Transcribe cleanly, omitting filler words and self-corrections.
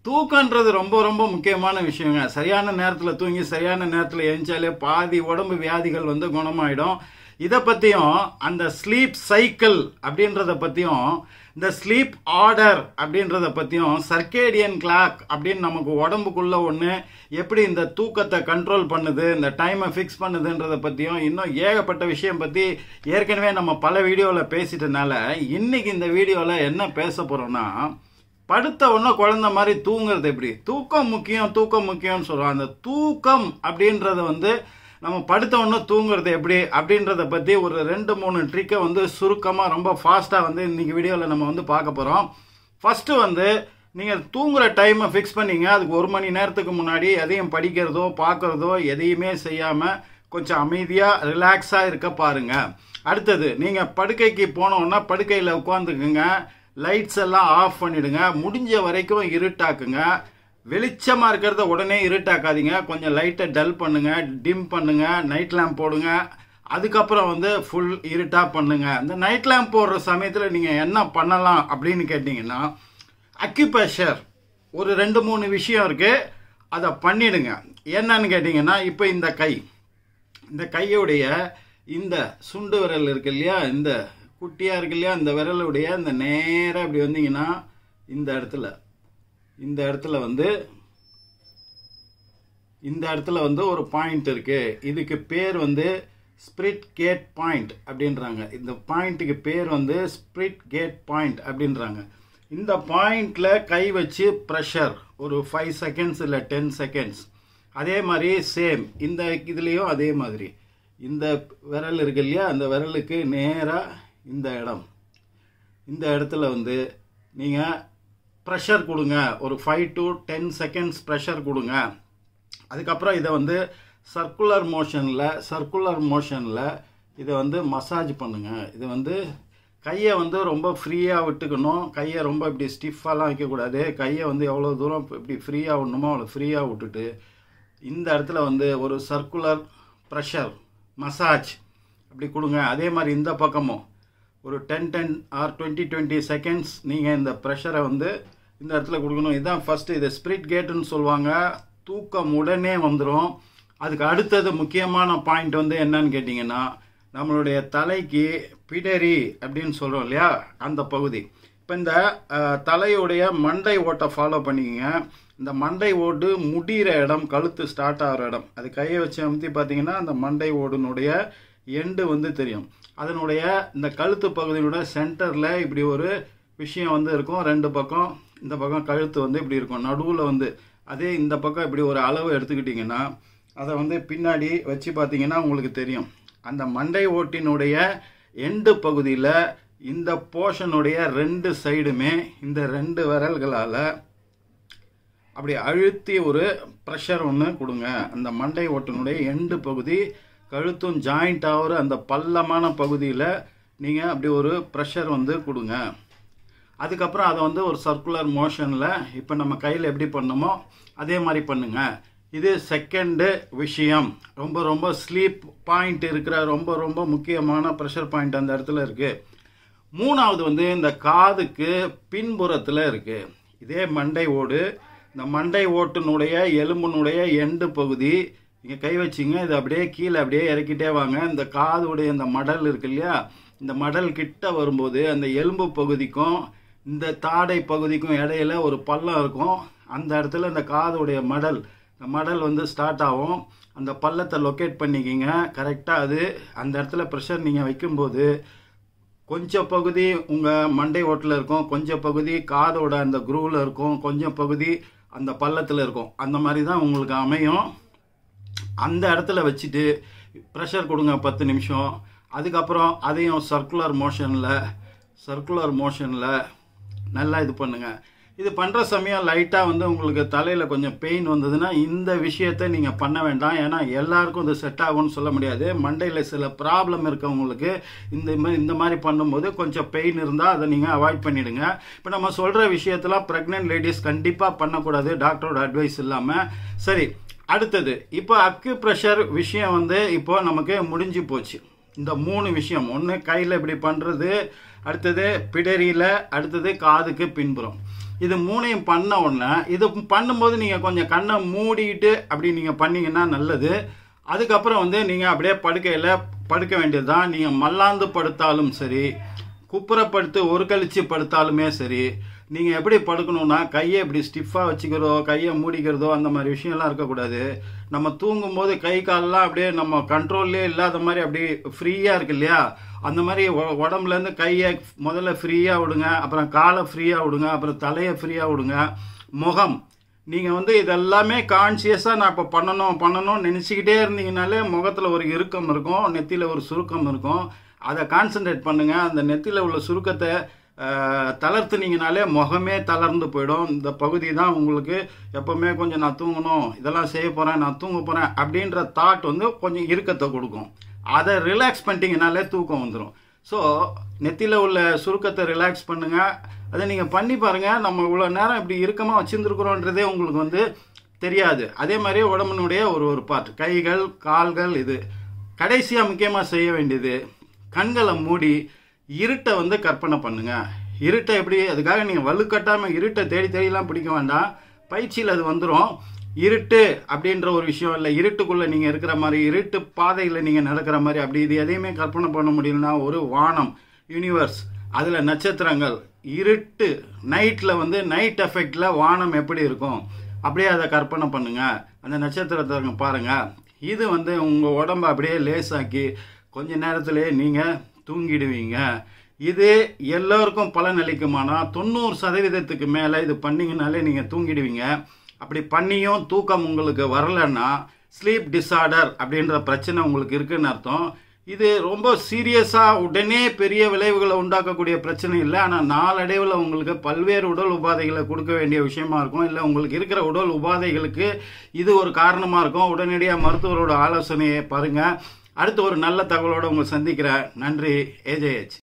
தூக்கன்றது ரொம்ப ரொம்ப முக்கியமான விஷயங்க. சரியான நேரத்தில் தூங்கி சரியான நேரத்தில் எழுந்தாலே பாதி உடம்பு வியாதிகள் வந்து குணமாயிடும். இதை பற்றியும் அந்த ஸ்லீப் சைக்கிள் அப்படின்றத பற்றியும் இந்த ஸ்லீப் ஆர்டர் அப்படின்றத பற்றியும் சர்க்கேடியன் கிளாக் அப்படின்னு நமக்கு உடம்புக்குள்ள ஒன்று எப்படி இந்த தூக்கத்தை கண்ட்ரோல் பண்ணுது, இந்த டைமை ஃபிக்ஸ் பண்ணுதுன்றதை பற்றியும் இன்னும் ஏகப்பட்ட விஷயம் பற்றி ஏற்கனவே நம்ம பல வீடியோவில் பேசிட்டனால இன்னைக்கு இந்த வீடியோவில் என்ன பேச போகிறோம்னா, படுத்த உடனே குழந்தை மாதிரி தூங்குறது எப்படி, தூக்கம் முக்கியம் தூக்கம் முக்கியம்னு சொல்கிறோம். அந்த தூக்கம் அப்படின்றத வந்து நம்ம படுத்த உடனே தூங்குறது எப்படி அப்படின்றத பற்றி ஒரு 2-3 ட்ரிக்கை வந்து சுருக்கமாக ரொம்ப ஃபாஸ்ட்டாக வந்து இன்னைக்கு வீடியோவில் நம்ம வந்து பார்க்க போகிறோம். ஃபஸ்ட்டு வந்து நீங்கள் தூங்குற டைமை ஃபிக்ஸ் பண்ணிங்க. அதுக்கு 1 மணி நேரத்துக்கு முன்னாடி எதையும் படிக்கிறதோ பார்க்குறதோ எதையுமே செய்யாமல் கொஞ்சம் அமைதியாக ரிலாக்ஸாக இருக்க பாருங்கள். அடுத்தது நீங்கள் படுக்கைக்கு போனோன்னா படுக்கையில் உட்காந்துக்குங்க. லைட்ஸ் எல்லாம் ஆஃப் பண்ணிடுங்க. முடிஞ்ச வரைக்கும் இருட்டாக்குங்க. வெளிச்சமாக இருக்கிறத உடனே இருட்டாக்காதீங்க. கொஞ்சம் லைட்டை டல் பண்ணுங்க, டிம் பண்ணுங்க, நைட் லேம்ப் போடுங்க. அதுக்கப்புறம் வந்து ஃபுல் இருட்டாக பண்ணுங்க. இந்த நைட் லேம்ப் போடுற சமயத்தில் நீங்கள் என்ன பண்ணலாம் அப்படின்னு கேட்டிங்கன்னா, அக்யூப்ரெஷர் ஒரு 2-3 விஷயம் இருக்குது, அதை பண்ணிடுங்க. என்னன்னு கேட்டிங்கன்னா, இப்போ இந்த கையுடைய இந்த சுண்டு விரல் இருக்கு இல்லையா, இந்த குட்டியாக இருக்கு இல்லையா, இந்த விரலுடைய இந்த நேராக இப்படி வந்தீங்கன்னா இந்த இடத்துல வந்து ஒரு பாயிண்ட் இருக்கு. இதுக்கு பேர் வந்து ஸ்பிரிட் கேட் பாயிண்ட் அப்படின்றாங்க. இந்த பாயிண்ட்டுக்கு பேர் வந்து ஸ்பிரிட் கேட் பாயிண்ட் அப்படின்றாங்க. இந்த பாயிண்ட்ல கை வச்சு ப்ரெஷர் ஒரு 5 செகண்ட்ஸ் இல்லை 10 செகண்ட்ஸ். அதே மாதிரி சேம் இந்த இதுலேயும் அதே மாதிரி இந்த விரல் இருக்கு இல்லையா, அந்த விரலுக்கு நேராக இந்த இடத்துல வந்து நீங்கள் ப்ரெஷர் கொடுங்க. ஒரு 5 to 10 செகண்ட்ஸ் ப்ரெஷர் கொடுங்க. அதுக்கப்புறம் இதை வந்து சர்க்குலர் மோஷனில் இதை வந்து மசாஜ் பண்ணுங்க. இது வந்து கையை வந்து ரொம்ப ஃப்ரீயாக விட்டுக்கணும். கையை ரொம்ப இப்படி ஸ்டிஃபாலாம் வைக்கக்கூடாது. கையை வந்து எவ்வளோ தூரம் இப்படி ஃப்ரீயாக விடணுமோ அவ்வளோ ஃப்ரீயாக விட்டுட்டு இந்த இடத்துல வந்து ஒரு சர்க்குலர் ப்ரெஷர் மசாஜ் அப்படி கொடுங்க. அதே மாதிரி இந்த பக்கமும் ஒரு 10 or 20 செகண்ட்ஸ் நீங்கள் இந்த ப்ரெஷரை வந்து இந்த இடத்துல கொடுக்கணும். இதுதான் ஃபஸ்ட்டு. இதை ஸ்பிரிட் கேட்டுன்னு சொல்லுவாங்க. தூக்கம் உடனே வந்துடும். அதுக்கு அடுத்தது முக்கியமான பாயிண்ட் வந்து என்னன்னு கேட்டிங்கன்னா, நம்மளுடைய தலைக்கு பிடரி அப்படின்னு சொல்கிறோம் இல்லையா, அந்த பகுதி. இப்போ இந்த தலையுடைய மண்டை ஓட்டை ஃபாலோ பண்ணிக்கங்க. இந்த மண்டை ஓடு முடிகிற இடம், கழுத்து ஸ்டார்ட் ஆகிற இடம், அது கையை வச்சு அமுத்தி பார்த்தீங்கன்னா அந்த மண்டை ஓடுனுடைய எண்டு வந்து தெரியும். அதனுடைய இந்த கழுத்து பகுதியோட சென்டரில் இப்படி ஒரு விஷயம் வந்து இருக்கும். 2 பக்கம், இந்த பக்கம் கழுத்து வந்து இப்படி இருக்கும். நடுவில் வந்து அதே இந்த பக்கம் இப்படி ஒரு அளவு எடுத்துக்கிட்டிங்கன்னா அதை வந்து பின்னாடி வச்சு பார்த்தீங்கன்னா உங்களுக்கு தெரியும். அந்த மண்டை ஓட்டினுடைய எண்டு பகுதியில் இந்த போர்ஷனுடைய 2 சைடுமே இந்த 2 விரல்களால் அப்படி அழுத்தி ஒரு ப்ரெஷர் ஒன்று கொடுங்க. அந்த மண்டை ஓட்டினுடைய எண்டு பகுதி கழுத்தும் ஜாயிண்ட் ஆகிற அந்த பள்ளமான பகுதியில் நீங்கள் அப்படி ஒரு ப்ரெஷர் வந்து கொடுங்க. அதுக்கப்புறம் அதை வந்து ஒரு சர்க்குலர் மோஷனில் இப்போ நம்ம கையில் எப்படி பண்ணோமோ அதே மாதிரி பண்ணுங்க. இது செகண்டு விஷயம். ரொம்ப ரொம்ப ஸ்லீப் பாயிண்ட் இருக்கிற ரொம்ப ரொம்ப முக்கியமான ப்ரெஷர் பாயிண்ட் அந்த இடத்துல இருக்குது. 3வது வந்து இந்த காதுக்கு பின்புறத்தில் இருக்குது. இதே மண்டை ஓடு, இந்த மண்டை ஓட்டினுடைய எலும்பினுடைய எண்டு பகுதி நீங்கள் கை வச்சிங்க. இது அப்படியே கீழே அப்படியே இறக்கிட்டே வாங்க. இந்த காதுடைய இந்த மடல் இருக்கு இல்லையா, இந்த மடல் கிட்ட வரும்போது அந்த எலும்பு பகுதிக்கும் இந்த தாடை பகுதிக்கும் இடையில ஒரு பள்ளம் இருக்கும். அந்த இடத்துல இந்த காதுடைய மடல் வந்து ஸ்டார்ட் ஆகும். அந்த பள்ளத்தை லொக்கேட் பண்ணிக்கிங்க கரெக்டாக. அது அந்த இடத்துல ப்ரெஷர் நீங்கள் வைக்கும்போது கொஞ்சம் பகுதி உங்கள் மண்டை ஓட்டில் இருக்கும், கொஞ்சம் பகுதி காதோட அந்த குரூவில் இருக்கும், கொஞ்சம் பகுதி அந்த பள்ளத்தில் இருக்கும். அந்த மாதிரி தான் உங்களுக்கு அமையும். அந்த இடத்துல வச்சுட்டு ப்ரெஷர் கொடுங்க 10 நிமிஷம். அதுக்கப்புறம் அதையும் சர்க்குலர் மோஷனில் நல்லா இது பண்ணுங்கள். இது பண்ணுற சமயம் லைட்டாக வந்து உங்களுக்கு தலையில் கொஞ்சம் பெயின் வந்ததுன்னா இந்த விஷயத்தை நீங்கள் பண்ண வேண்டாம். ஏன்னா எல்லாருக்கும் இது செட் ஆகும்னு சொல்ல முடியாது. மண்டையில் சில ப்ராப்ளம் இருக்கவங்களுக்கு இந்த மாதிரி பண்ணும்போது கொஞ்சம் பெயின் இருந்தால் அதை நீங்கள் அவாய்ட் பண்ணிவிடுங்க. இப்போ நம்ம சொல்கிற விஷயத்தெல்லாம் ப்ரெக்னென்ட் லேடிஸ் கண்டிப்பாக பண்ணக்கூடாது, டாக்டரோட அட்வைஸ் இல்லாமல். சரி, அடுத்தது இப்போ அக்யூப்ரெஷர் விஷயம் வந்து இப்போ நமக்கு முடிஞ்சு போச்சு. இந்த 3 விஷயம், ஒன்று கையில் இப்படி பண்ணுறது, அடுத்தது பிடரியில், அடுத்தது காதுக்கு பின்புறம். இது 3யும் பண்ண உடனே இது பண்ணும்போது நீங்கள் கொஞ்சம் கண்ணை மூடிட்டு அப்படி நீங்கள் பண்ணீங்கன்னா நல்லது. அதுக்கப்புறம் வந்து நீங்கள் அப்படியே படுக்கையில் படுக்க வேண்டியது தான். நீங்கள் மல்லாந்து படுத்தாலும் சரி, குப்புறப்படுத்து ஒரு கழிச்சு படுத்தாலுமே சரி, நீங்கள் எப்படி படுக்கணும்னா கையை இப்படி ஸ்டிஃபாக வச்சுக்கிறதோ கையை மூடிக்கிறதோ அந்த மாதிரி விஷயம்லாம் இருக்கக்கூடாது. நம்ம தூங்கும்போது கை காலெலாம் அப்படியே நம்ம கண்ட்ரோல்லே இல்லாத மாதிரி அப்படியே ஃப்ரீயாக இருக்கு இல்லையா, அந்த மாதிரி உடம்புலேருந்து கையை முதல்ல ஃப்ரீயாக விடுங்க, அப்புறம் காலை ஃப்ரீயாக விடுங்க, அப்புறம் தலையை ஃப்ரீயாக விடுங்க. முகம் நீங்கள் வந்து இதெல்லாமே கான்சியஸாக நான் இப்போ பண்ணணும்னு நினச்சிக்கிட்டே இருந்தீங்கனாலே முகத்தில் ஒரு இறுக்கம் இருக்கும், நெத்தியில் ஒரு சுருக்கம் இருக்கும். அதை கான்சன்ட்ரேட் பண்ணுங்கள். அந்த நெத்தியில் உள்ள சுருக்கத்தை தளர்த்துனீங்கனாலே முகமே தளர்ந்து போயிடும். இந்த பகுதி தான் உங்களுக்கு எப்போவுமே கொஞ்சம் நான் தூங்கணும், இதெல்லாம் செய்ய போகிறேன், நான் தூங்க போகிறேன் அப்படின்ற தாட் வந்து கொஞ்சம் இறுக்கத்தை கொடுக்கும். அதை ரிலாக்ஸ் பண்ணிட்டீங்கனாலே தூக்கம் வந்துடும். ஸோ நெத்தியில் உள்ள சுருக்கத்தை ரிலாக்ஸ் பண்ணுங்கள். அதை நீங்கள் பண்ணி பாருங்கள். நம்ம இவ்வளோ நேரம் இப்படி இறுக்கமாக வச்சுருந்துருக்குறோன்றதே உங்களுக்கு வந்து தெரியாது. அதே மாதிரி உடம்பினுடைய ஒரு பார்ட், கைகள் கால்கள். இது கடைசியாக முக்கியமாக செய்ய வேண்டியது, கண்களை மூடி இருட்டை வந்து கற்பனை பண்ணுங்க. இருட்டை எப்படி, அதுக்காக நீங்கள் வலுக்கட்டாமல் இருட்டை தேடிலாம் பிடிக்க வேண்டாம், பயிற்சியில் அது வந்துடும். இருட்டு அப்படின்ற ஒரு விஷயம் இல்லை, இருட்டுக்குள்ளே நீங்கள் இருக்கிற மாதிரி, இருட்டு பாதையில் நீங்கள் நடக்கிற மாதிரி, அப்படி இது எதையுமே கற்பனை பண்ண முடியலன்னா ஒரு வானம், யூனிவர்ஸ், அதில் நட்சத்திரங்கள், இருட்டு, நைட்டில் வந்து நைட் எஃபெக்டில் வானம் எப்படி இருக்கும் அப்படியே அதை கற்பனை பண்ணுங்க. அந்த நட்சத்திரத்தை பாருங்கள். இது வந்து உங்கள் உடம்பை அப்படியே லேசாக்கி கொஞ்ச நேரத்திலே நீங்கள் தூங்கிடுவீங்க. இது எல்லோருக்கும் பலன் அளிக்குமானா 90% மேலே இது பண்ணிங்கனாலே நீங்கள் தூங்கிடுவீங்க. அப்படி பண்ணியும் தூக்கம் உங்களுக்கு வரலன்னா ஸ்லீப் டிஸார்டர் அப்படின்ற பிரச்சனை உங்களுக்கு இருக்குன்னு அர்த்தம். இது ரொம்ப சீரியஸாக உடனே பெரிய விளைவுகளை உண்டாக்கக்கூடிய பிரச்சனை இல்லை. ஆனால் நாளடைவில் உங்களுக்கு பல்வேறு உடல் உபாதைகளை கொடுக்க வேண்டிய விஷயமா இருக்கும். இல்லை உங்களுக்கு இருக்கிற உடல் உபாதைகளுக்கு இது ஒரு காரணமாக இருக்கும். உடனடியாக மருத்துவரோட ஆலோசனையை பாருங்கள். அடுத்து ஒரு நல்ல தகவலோடு உங்களை சந்திக்கிறேன். நன்றி. AJH.